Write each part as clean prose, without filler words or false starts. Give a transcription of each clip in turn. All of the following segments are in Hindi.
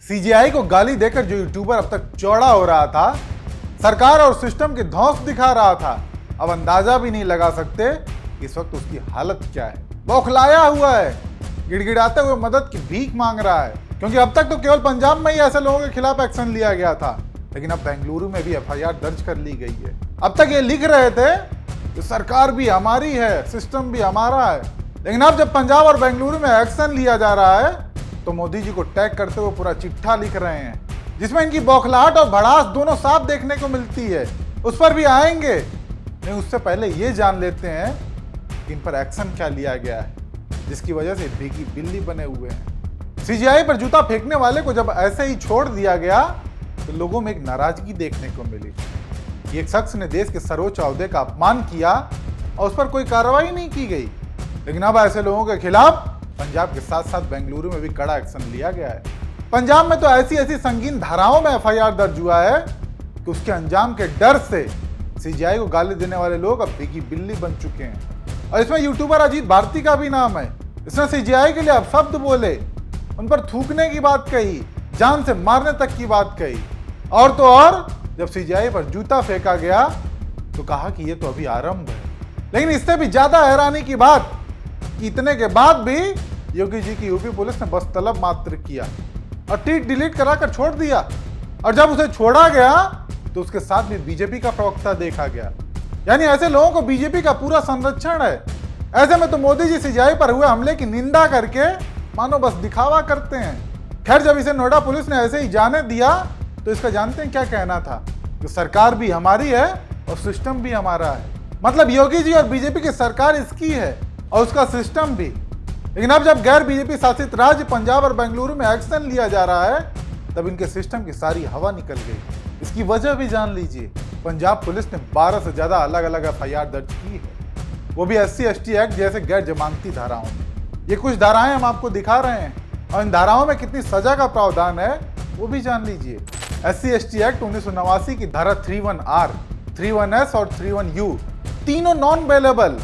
सीजीआई को गाली देकर जो यूट्यूबर अब तक चौड़ा हो रहा था, सरकार और सिस्टम के धौंस दिखा रहा था, अब अंदाजा भी नहीं लगा सकते इस वक्त उसकी हालत क्या है। बौखलाया हुआ है, गिड़गिड़ाते हुए मदद की भीख मांग रहा है, क्योंकि अब तक तो केवल पंजाब में ही ऐसे लोगों के खिलाफ एक्शन लिया गया था, लेकिन अब बेंगलुरु में भी एफआईआर दर्ज कर ली गई है। अब तक ये लिख रहे थे कि सरकार भी हमारी है, सिस्टम भी हमारा है, लेकिन अब जब पंजाब और बेंगलुरु में एक्शन लिया जा रहा है तो मोदी जी को टैग करते हुए पूरा चिट्ठा लिख रहे हैं, जिसमें इनकी बौखलाहट और भड़ास दोनों साफ देखने को मिलती है। उस पर भी आएंगे, नहीं उससे पहले ये जान लेते हैं कि इन पर एक्शन क्या लिया गया है, जिसकी वजह से भीगी बिल्ली बने हुए हैं। सीजीआई पर जूता फेंकने वाले को जब ऐसे ही छोड़ दिया गया तो लोगों में एक नाराजगी देखने को मिली। एक शख्स ने देश के सर्वोच्च ओहदे का अपमान किया और उस पर कोई कार्रवाई नहीं की गई, लेकिन अब ऐसे लोगों के खिलाफ पंजाब के साथ साथ बेंगलुरु में भी कड़ा एक्शन लिया गया है। पंजाब में तो ऐसी ऐसी संगीन धाराओं में एफआईआर दर्ज हुआ है कि उसके अंजाम के डर से सीजीआई को गाली देने वाले लोग अब भीगी बिल्ली बन चुके हैं। और इसमें यूट्यूबर अजीत भारती का भी नाम है। इसने सीजीआई के लिए अपशब्द बोले, उन पर थूकने की बात कही, जान से मारने तक की बात कही, और तो और जब सीजीआई पर जूता फेंका गया तो कहा कि ये तो अभी आरंभ है। लेकिन इससे भी ज्यादा हैरानी की बात कि इतने के बाद भी योगी जी की यूपी पुलिस ने बस तलब मात्र किया और ट्वीट डिलीट कराकर छोड़ दिया, और जब उसे छोड़ा गया तो उसके साथ भी बीजेपी का प्रवक्ता देखा गया। यानी ऐसे लोगों को बीजेपी का पूरा संरक्षण है। ऐसे में तो मोदी जी सीजीआई पर हुए हमले की निंदा करके मानो बस दिखावा करते हैं। खैर, जब इसे नोएडा पुलिस ने ऐसे ही जाने दिया तो इसका जानते हैं क्या कहना था कि सरकार भी हमारी है और सिस्टम भी हमारा है। मतलब योगी जी और बीजेपी की सरकार इसकी है और उसका सिस्टम भी। लेकिन अब जब गैर बीजेपी शासित राज्य पंजाब और बेंगलुरु में एक्शन लिया जा रहा है तब इनके सिस्टम की सारी हवा निकल गई। इसकी वजह भी जान लीजिए। पंजाब पुलिस ने 12 से ज्यादा अलग अलग एफआईआर दर्ज की है, वो भी SC/ST एक्ट जैसे गैर जमानती धाराओं में। ये कुछ धाराएं हम आपको दिखा रहे हैं और इन धाराओं में कितनी सजा का प्रावधान है वो भी जान लीजिए। SC/ST एक्ट 1989 की धारा 31R, 31S और 31U तीनों नॉन बेलेबल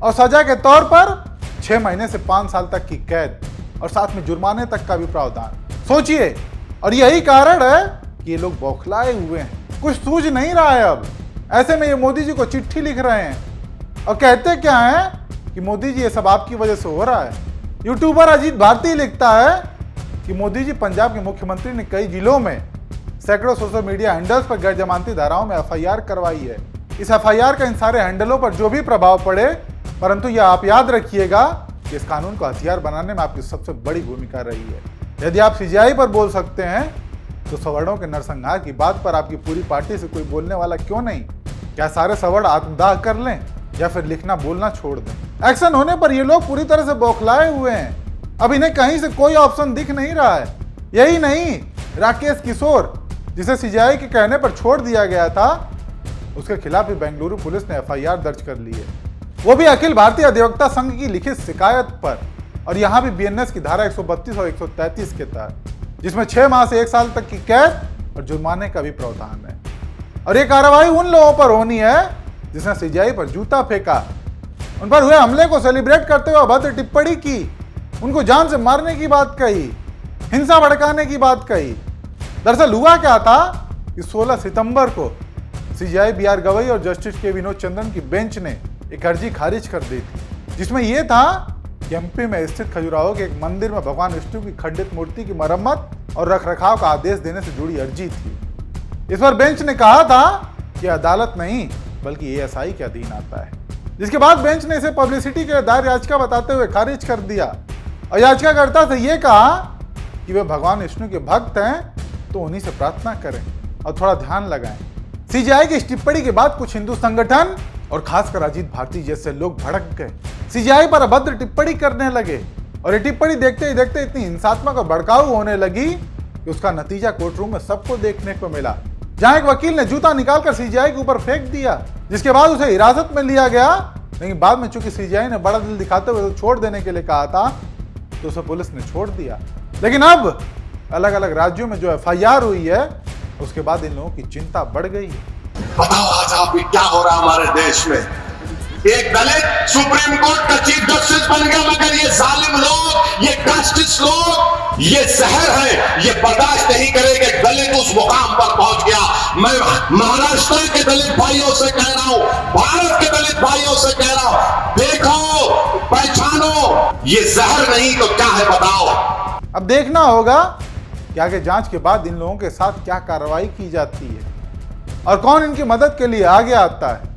और सजा के तौर पर 6 महीने से 5 साल तक की कैद और साथ में जुर्माने तक का भी प्रावधान। सोचिए, और यही कारण है कि ये लोग बौखलाए हुए हैं, कुछ सूझ नहीं रहा है अब। ऐसे में ये मोदी जी को चिट्ठी लिख रहे हैं और कहते क्या है कि मोदी जी ये सब आपकी वजह से हो रहा है। यूट्यूबर अजीत भारती लिखता है कि मोदी जी पंजाब के मुख्यमंत्री ने कई जिलों में सैकड़ों सोशल मीडिया हैंडल्स पर गैर जमानती धाराओं में एफआईआर करवाई है। इस एफआईआर का इन सारे हैंडलों पर जो भी प्रभाव पड़े, परंतु यह आप याद रखिएगा कि इस कानून को हथियार बनाने में आपकी सबसे बड़ी भूमिका रही है। यदि आप सीजीआई पर बोल सकते हैं तो सवर्णों के नरसंहार की बात पर आपकी पूरी पार्टी से कोई बोलने वाला क्यों नहीं? क्या सारे सवर्ण आत्मदाह कर लें या फिर लिखना बोलना छोड़ दें? एक्शन होने पर ये लोग पूरी तरह से बौखलाए हुए हैं। अब इन्हें कहीं से कोई ऑप्शन दिख नहीं रहा है। यही नहीं, राकेश किशोर, जिसे सीजीआई के कहने पर छोड़ दिया गया था, उसके खिलाफ भी बेंगलुरु पुलिस ने एफआईआर दर्ज कर ली है, वो भी अखिल भारतीय अधिवक्ता संघ की लिखित शिकायत पर। और यहां भी बीएनएस की धारा 132 और 133 के तहत, जिसमें 6 माह से 1 साल तक की कैद और जुर्माने का भी प्रावधान है। और ये कार्रवाई उन लोगों पर होनी है जिसने सीजीआई पर जूता फेंका, उन पर हुए हमले को सेलिब्रेट करते हुए अभद्र टिप्पणी की, उनको जान से मारने की बात कही, हिंसा भड़काने की बात कही। दरअसल हुआ क्या था कि 16 सितंबर को सीजीआई BR गवई और जस्टिस के विनोद चंद्रन की बेंच ने एक अर्जी खारिज कर दी थी, जिसमें यह था कि एमपी में स्थित खजुराहो के एक मंदिर में भगवान विष्णु की खंडित मूर्ति की मरम्मत और रखरखाव का आदेश देने से जुड़ी अर्जी थी। इस पर बेंच ने कहा था कि अदालत नहीं बल्कि ASI के अधीन आता है, जिसके बाद बेंच ने इसे पब्लिसिटी के लिए दायर याचिका बताते हुए खारिज कर दिया और याचिकाकर्ता से यह कहा कि वे भगवान विष्णु के भक्त हैं तो उन्हीं से प्रार्थना करें और थोड़ा ध्यान लगाएं। सीजीआई की इस टिप्पणी के बाद कुछ हिंदू संगठन और खासकर अजीत भारती जैसे लोग भड़क गए, सीजीआई पर अभद्र टिप्पणी करने लगे और ये टिप्पणी देखते ही देखते इतनी हिंसात्मक और भड़काऊ होने लगी कि उसका नतीजा कोर्ट रूम में सबको देखने को मिला, जहां एक वकील ने जूता निकालकर सीजीआई के ऊपर फेंक दिया, जिसके बाद उसे हिरासत में लिया गया। लेकिन बाद में चूंकि सीजीआई ने बड़ा दिल दिखाते हुए तो छोड़ देने के लिए कहा था तो उसे पुलिस ने छोड़ दिया। लेकिन अब अलग अलग राज्यों में जो एफआईआर हुई है उसके बाद इन लोगों की चिंता बढ़ गई है। बताओ आज आप क्या हो रहा है हमारे देश में। एक दलित सुप्रीम कोर्ट का चीफ जस्टिस बन गया, मगर ये जालिम लोग, ये कास्टिस्ट लोग, ये जहर है, ये बर्दाश्त नहीं करेंगे। दलित उस मुकाम पर पहुंच गया। मैं महाराष्ट्र के दलित भाइयों से कह रहा हूं, भारत के दलित भाइयों से कह रहा हूं, देखो, पहचानो, ये जहर नहीं तो क्या है बताओ। अब देखना होगा कि आगे जांच के बाद इन लोगों के साथ क्या कार्रवाई की जाती है और कौन इनकी मदद के लिए आगे आता है।